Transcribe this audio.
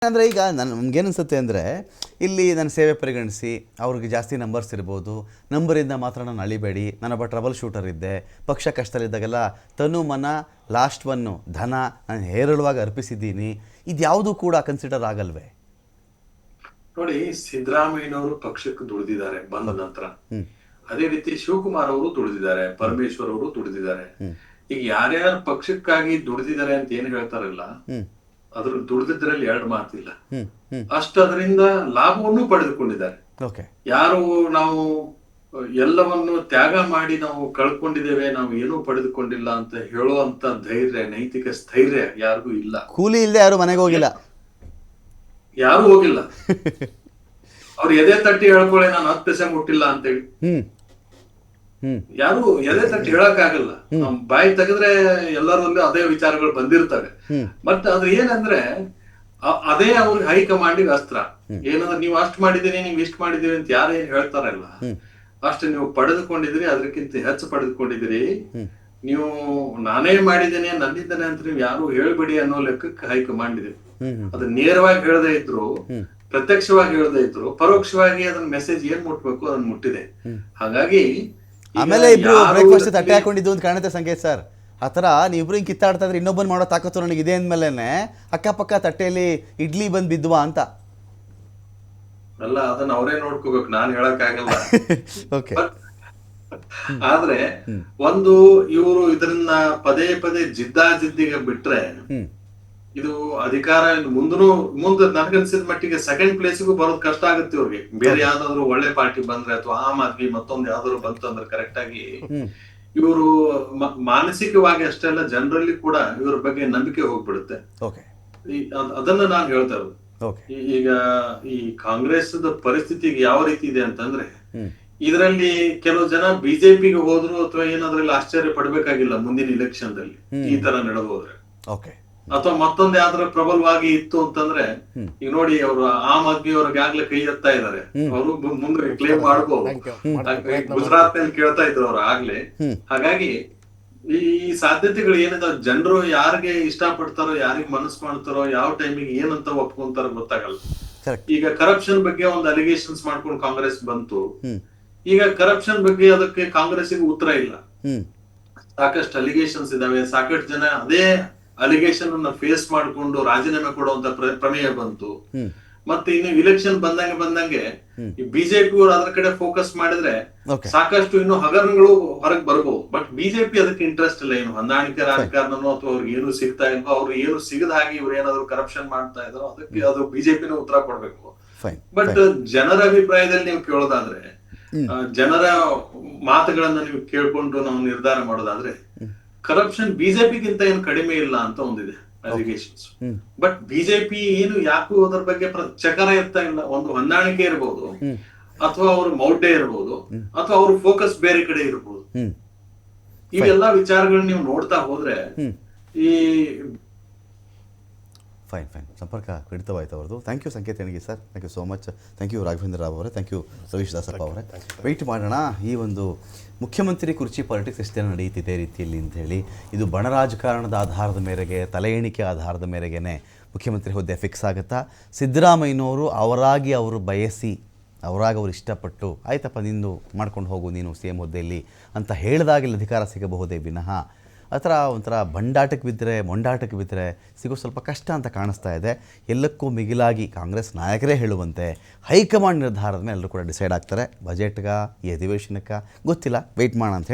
ಅಂದರೆ ಈಗ ನಮ್ಗೇನು ಅನಿಸುತ್ತೆ ಅಂದರೆ ಇಲ್ಲಿ ನನ್ನ ಸೇವೆ ಪರಿಗಣಿಸಿ ಅವ್ರಿಗೆ ಜಾಸ್ತಿ ನಂಬರ್ಸ್ ಇರ್ಬೋದು, ನಂಬರಿಂದ ಮಾತ್ರ ನಾನು ಅಳಿಬೇಡಿ, ನಾನೊಬ್ಬ ಟ್ರಬಲ್ ಶೂಟರ್ ಇದ್ದೆ, ಪಕ್ಷ ಕಷ್ಟದಲ್ಲಿದ್ದಾಗೆಲ್ಲ ತನು ಮನ ಲಾಸ್ಟ್ ಒನ್ನು ಧನ ನಾನು ಹೇರಳವಾಗಿ ಅರ್ಪಿಸಿದ್ದೀನಿ, ಇದ್ಯಾವುದೂ ಕೂಡ ಕನ್ಸಿಡರ್ ಆಗಲ್ವೇ? ನೋಡಿ, ಸಿದ್ದರಾಮಯ್ಯನವರು ಪಕ್ಷಕ್ಕೆ ದುಡಿದಿದ್ದಾರೆ ಬಂದ ನಂತರ. ಅದೇ ರೀತಿ ಶಿವಕುಮಾರ್ ಅವರು ದುಡಿದಿದ್ದಾರೆ, ಪರಮೇಶ್ವರ್ ಅವರು ದುಡಿದಿದ್ದಾರೆ. ಈಗ ಯಾರ್ಯಾರು ಪಕ್ಷಕ್ಕಾಗಿ ದುಡಿದಿದ್ದಾರೆ ಅಂತ ಏನ್ ಹೇಳ್ತಾರಲ್ಲ, ಅದ್ರ ದುಡಿದಿದ್ರಲ್ಲಿ ಎರಡು ಮಾತಿಲ್ಲ. ಅಷ್ಟು ಅದರಿಂದ ಲಾಭವನ್ನು ಪಡೆದುಕೊಂಡಿದ್ದಾರೆ. ಯಾರು ನಾವು ಎಲ್ಲವನ್ನು ತ್ಯಾಗ ಮಾಡಿ ನಾವು ಕಳ್ಕೊಂಡಿದ್ದೇವೆ, ನಾವು ಏನೂ ಪಡೆದುಕೊಂಡಿಲ್ಲ ಅಂತ ಹೇಳುವಂತ ಧೈರ್ಯ, ನೈತಿಕ ಸ್ಥೈರ್ಯ ಯಾರಿಗೂ ಇಲ್ಲ. ಕೂಲಿ ಇಲ್ಲದೆ ಯಾರು ಮನೆಗೆ ಹೋಗಿಲ್ಲ, ಯಾರು ಹೋಗಿಲ್ಲ. ಅವ್ರು ಎದೆ ತಟ್ಟಿ ಹೇಳ್ಕೊಳ್ಳಿ ನಾನು 10 ಪೈಸೆ ಮುಟ್ಟಿಲ್ಲ ಅಂತೇಳಿ ಯಾರು ಎದೆ ತಟ್ಟಿ ಹೇಳಕ್ ಆಗಲ್ಲ. ನಮ್ ಬಾಯಿ ತೆಗೆದ್ರೆ ಎಲ್ಲರಲ್ಲೂ ಅದೇ ವಿಚಾರಗಳು ಬಂದಿರ್ತವೆ. ಬಟ್ ಅದ್ರ ಏನಂದ್ರೆ ಅದೇ ಅವ್ರಿಗೆ ಹೈಕಮಾಂಡಿಗೆ ಅಸ್ತ್ರ. ಏನಂದ್ರೆ ನೀವು ಅಷ್ಟ್ ಮಾಡಿದೀನಿ, ನೀವ್ ಇಷ್ಟ್ ಮಾಡಿದೀವಿ ಅಂತ ಯಾರೇನ್ ಹೇಳ್ತಾರಲ್ಲ, ಅಷ್ಟು ನೀವು ಪಡೆದುಕೊಂಡಿದ್ರಿ, ಅದಕ್ಕಿಂತ ಹೆಚ್ಚು ಪಡೆದುಕೊಂಡಿದ್ರಿ. ನೀವು ನಾನೇ ಮಾಡಿದ್ದೇನೆ, ನನ್ನಿದ್ದೇನೆ ಅಂತ ನೀವು ಯಾರು ಹೇಳ್ಬೇಡಿ ಅನ್ನೋ ಲೆಕ್ಕಕ್ಕೆ ಹೈಕಮಾಂಡ್ ಇದೆ. ಅದು ನೇರವಾಗಿ ಹೇಳದೇ ಇದ್ರು, ಪ್ರತ್ಯಕ್ಷವಾಗಿ ಹೇಳದೇ ಇದ್ರು, ಪರೋಕ್ಷವಾಗಿ ಅದನ್ನ ಮೆಸೇಜ್ ಏನ್ ಮುಟ್ಬೇಕು ಅದನ್ನ ಮುಟ್ಟಿದೆ. ಹಾಗಾಗಿ ಆಮೇಲೆ ಇಬ್ರು ಬ್ರೇಕ್ಫಾಸ್ಟ್ ತಟ್ಟೆ ಹಾಕೊಂಡಿದ್ದು ಅಂತ ಕಾಣುತ್ತೆ ಸಂಕೇತ್ ಸರ್. ಆ ಥರ ನೀವಿಬ್ರು ಹಿಂಗೆ ಕಿತ್ತಾಡ್ತಾ ಇದ್ರೆ ಇನ್ನೊಬ್ಬನ್ ಮಾಡೋ ತಾಕತ್ತು ನನಗಿದೆ ಅಂದ್ಮೇಲೆ ಅಕ್ಕಪಕ್ಕ ತಟ್ಟೆಯಲ್ಲಿ ಇಡ್ಲಿ ಬಂದ್ ಬಿದ್ವಾ ಅಂತ ಅಲ್ಲ, ಅದನ್ನ ಅವರೇ ನೋಡ್ಕೋಬೇಕು, ನಾನ್ ಹೇಳಕ್ ಆಗಲ್ಲ. ಓಕೆ. ಆದ್ರೆ ಒಂದು ಇವರು ಇದನ್ನ ಪದೇ ಪದೇ ಜಿದ್ದಾಜಿದ್ದಿಗೆ ಬಿಟ್ರೆ ಇದು ಅಧಿಕಾರ ಮುಂದೆ ನನಗನ್ಸಿದ ಮಟ್ಟಿಗೆ ಸೆಕೆಂಡ್ ಪ್ಲೇಸ್ಗೂ ಬರೋದು ಕಷ್ಟ ಆಗುತ್ತೆ ಇವ್ರಿಗೆ. ಬೇರೆ ಯಾವ್ದಾದ್ರು ಒಳ್ಳೆ ಪಾರ್ಟಿ ಬಂದ್ರೆ ಅಥವಾ ಆಮ್ ಆದ್ಮಿ ಮತ್ತೊಂದು ಯಾವ್ದಾದ್ರು ಬಂತು ಅಂದ್ರೆ ಕರೆಕ್ಟ್ ಆಗಿ ಇವರು ಮಾನಸಿಕವಾಗಿ ಅಷ್ಟೇ ಅಲ್ಲ, ಜನರಲ್ಲಿ ಕೂಡ ಇವ್ರ ಬಗ್ಗೆ ನಂಬಿಕೆ ಹೋಗ್ಬಿಡುತ್ತೆ. ಅದನ್ನ ನಾನು ಹೇಳ್ತಾ ಇರೋದು. ಈಗ ಈ ಕಾಂಗ್ರೆಸ್ ಪರಿಸ್ಥಿತಿಗೆ ಯಾವ ರೀತಿ ಇದೆ ಅಂತಂದ್ರೆ, ಇದರಲ್ಲಿ ಕೆಲವು ಜನ ಬಿಜೆಪಿಗೆ ಹೋದ್ರು ಅಥವಾ ಏನಾದ್ರಲ್ಲಿ ಆಶ್ಚರ್ಯ ಪಡ್ಬೇಕಾಗಿಲ್ಲ ಮುಂದಿನ ಇಲೆಕ್ಷನ್ ದಲ್ಲಿ ಈ ತರ ನಡೆದೋದ್ರೆ. ಅಥವಾ ಮತ್ತೊಂದ್ ಯಾವ್ದಾರ ಪ್ರಬಲವಾಗಿ ಇತ್ತು ಅಂತಂದ್ರೆ, ಈಗ ನೋಡಿ ಅವರು ಆಮ್ ಆದ್ಮಿ ಅವ್ರಿಗೆ ಆಗ್ಲೇ ಕೈ ಎತ್ತಾ ಇದಾರೆ, ಅವರು ಮುಂದೆ ಕ್ಲೇಮ್ ಮಾಡ್ಬೋದು. ಗುಜರಾತ್ ನಲ್ಲಿ ಕೇಳ್ತಾ ಇದ್ರು ಅವ್ರು ಆಗ್ಲೇ. ಹಾಗಾಗಿ ಈ ಸಾಧ್ಯತೆಗಳು ಏನಿದಾವೆ, ಜನರು ಯಾರಿಗೆ ಇಷ್ಟ ಪಡ್ತಾರೋ, ಯಾರಿಗ್ ಮನಸ್ಸು ಮಾಡ್ತಾರೋ, ಯಾವ ಟೈಮಿಗೆ ಏನಂತ ಒಪ್ಕೊಂತಾರೋ ಗೊತ್ತಾಗಲ್ಲ. ಈಗ ಕರಪ್ಷನ್ ಬಗ್ಗೆ ಒಂದು ಅಲಿಗೇಷನ್ಸ್ ಮಾಡ್ಕೊಂಡು ಕಾಂಗ್ರೆಸ್ ಬಂತು. ಈಗ ಕರಪ್ಷನ್ ಬಗ್ಗೆ ಅದಕ್ಕೆ ಕಾಂಗ್ರೆಸ್ಸಿಗೆ ಉತ್ತರ ಇಲ್ಲ. ಸಾಕಷ್ಟು ಅಲಿಗೇಷನ್ಸ್ ಇದಾವೆ, ಸಾಕಷ್ಟು ಜನ ಅದೇ ಅಲಿಗೇಷನ್ ಅನ್ನ ಫೇಸ್ ಮಾಡ್ಕೊಂಡು ರಾಜೀನಾಮೆ ಕೊಡುವಂತ ಪ್ರಮೇಯ ಬಂತು. ಮತ್ತೆ ಇನ್ನು ಇಲೆಕ್ಷನ್ ಬಂದಂಗೆ ಈ ಬಿಜೆಪಿ ಅವರು ಅದ್ರ ಕಡೆ ಫೋಕಸ್ ಮಾಡಿದ್ರೆ ಸಾಕಷ್ಟು ಇನ್ನು ಹಗರಣಗಳು ಹೊರಗೆ ಬರ್ಬೋದು. ಬಟ್ ಬಿಜೆಪಿ ಅದಕ್ಕೆ ಇಂಟ್ರೆಸ್ಟ್ ಇಲ್ಲ. ಏನು ಹೊಂದಾಣಿಕೆ ರಾಜಕಾರಣನೋ ಅಥವಾ ಅವ್ರಿಗೆ ಏನು ಸಿಗ್ತಾ ಇಲ್ವೋ, ಅವ್ರು ಏನು ಸಿಗದ ಹಾಗೆ ಇವ್ರು ಏನಾದ್ರು ಕರಪ್ಷನ್ ಮಾಡ್ತಾ ಇದ್ರು, ಅದಕ್ಕೆ ಅದು ಬಿಜೆಪಿನ ಉತ್ತರ ಕೊಡ್ಬೇಕು. ಬಟ್ ಜನರ ಅಭಿಪ್ರಾಯದಲ್ಲಿ ನೀವು ಕೇಳೋದಾದ್ರೆ, ಜನರ ಮಾತುಗಳನ್ನ ನೀವು ಕೇಳ್ಕೊಂಡು ನಾವು ನಿರ್ಧಾರ ಮಾಡೋದಾದ್ರೆ, ಕರಪ್ಷನ್ ಬಿಜೆಪಿಗಿಂತ ಏನು ಕಡಿಮೆ ಇಲ್ಲ ಅಂತ ಒಂದಿದೆ ಅಲಿಗೇಷನ್ಸ್. ಬಟ್ ಬಿಜೆಪಿ ಏನು ಯಾಕೂ ಅದ್ರ ಬಗ್ಗೆ ಚಕರ ಇರ್ತಾ ಇಲ್ಲ. ಒಂದು ಹೊಂದಾಣಿಕೆ ಇರ್ಬೋದು, ಅಥವಾ ಅವ್ರ ಮೌಢ್ಯ ಇರ್ಬೋದು, ಅಥವಾ ಅವ್ರ ಫೋಕಸ್ ಬೇರೆ ಕಡೆ ಇರ್ಬೋದು. ಇವೆಲ್ಲಾ ವಿಚಾರಗಳನ್ನ ನೀವು ನೋಡ್ತಾ ಹೋದ್ರೆ ಈ ಫೈನ್ ಸಂಪರ್ಕ ಕಡಿತವಾಯ್ತು ಅವ್ರದ್ದು. Thank you Sanket Henagi sir, thank you so much. Thank you Raghavendra Rao ಅವರೇ, ಥ್ಯಾಂಕ್ ಯು ರವೀಶ್ ದಾಸಪ್ಪ ಅವರೇ. ವೆಯ್ಟ್ ಮಾಡೋಣ ಈ ಒಂದು ಮುಖ್ಯಮಂತ್ರಿ ಕುರ್ಚಿ ಪಾಲಿಟಿಕ್ಸ್ ಎಷ್ಟು ಜನ ನಡೆಯುತ್ತಿದೆ ರೀತಿಯಲ್ಲಿ ಅಂತ ಹೇಳಿ. ಇದು ಬಣ ರಾಜಕಾರಣದ ಆಧಾರದ ಮೇರೆಗೆ, ತಲೆ ಎಣಿಕೆ ಆಧಾರದ ಮೇರೆಗೆ ಮುಖ್ಯಮಂತ್ರಿ ಹುದ್ದೆ ಫಿಕ್ಸ್ ಆಗುತ್ತಾ? ಸಿದ್ದರಾಮಯ್ಯನವರು ಅವರಾಗಿ ಅವರು ಬಯಸಿ, ಅವರಾಗಿ ಅವರು ಇಷ್ಟಪಟ್ಟು ಆಯ್ತಪ್ಪ ನಿಂದು ಮಾಡ್ಕೊಂಡು ಹೋಗು ನೀನು ಸಿ ಎಂ ಹುದ್ದೆಯಲ್ಲಿ ಅಂತ ಹೇಳಿದಾಗಲೇ ಅಧಿಕಾರ ಸಿಗಬಹುದೇ ವಿನಃ ಆ ಥರ ಒಂಥರ ಬಂಡಾಟಕ್ಕೆ ಬಿದ್ದರೆ, ಮೊಂಡಾಟಕ್ಕೆ ಬಿದ್ದರೆ ಸಿಗೋ ಸ್ವಲ್ಪ ಕಷ್ಟ ಅಂತ ಕಾಣಿಸ್ತಾ ಇದೆ. ಎಲ್ಲಕ್ಕೂ ಮಿಗಿಲಾಗಿ ಕಾಂಗ್ರೆಸ್ ನಾಯಕರೇ ಹೇಳುವಂತೆ ಹೈಕಮಾಂಡ್ ನಿರ್ಧಾರದ ಮೇಲೆ ಎಲ್ಲರೂ ಕೂಡ ಡಿಸೈಡ್ ಆಗ್ತಾರೆ. ಬಜೆಟ್ಗ, ಈ ಅಧಿವೇಶನಕ್ಕೆ ಗೊತ್ತಿಲ್ಲ, ವೆಯ್ಟ್ ಮಾಡೋಣ ಅಂತ ಹೇಳಿ